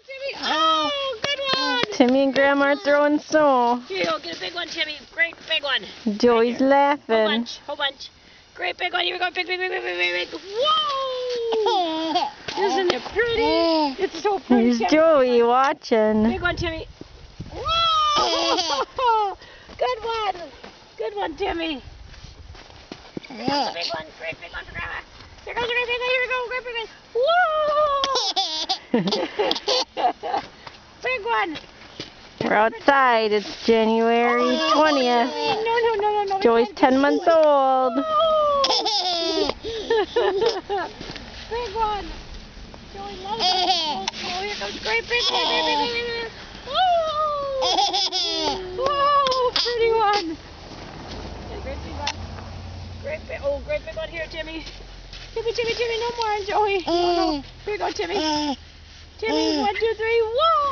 Timmy. Oh, good one. Timmy and Grandma are throwing snow. Here you go. Get a big one, Timmy. Great big one. Joey's laughing. Whole bunch. Great big one. Here we go. Big. Whoa! Isn't it pretty? It's so pretty. Here's Joey watching. Big one, Timmy. Whoa! Good one. Good one, Timmy. Here comes the big one. Great big one for Grandma. Here goes the great big one. Here we go. Great big one. Whoa! Big one. We're outside. It's January 20th. No. Joey's 10 months old. Big one. Joey loves it. Oh, here comes great big one. Whoa, pretty one. Yeah, great big one. Great big one here, Timmy. Timmy, no more, Joey. No. Here you go, Timmy. Timmy, 1, 2, 3, whoa!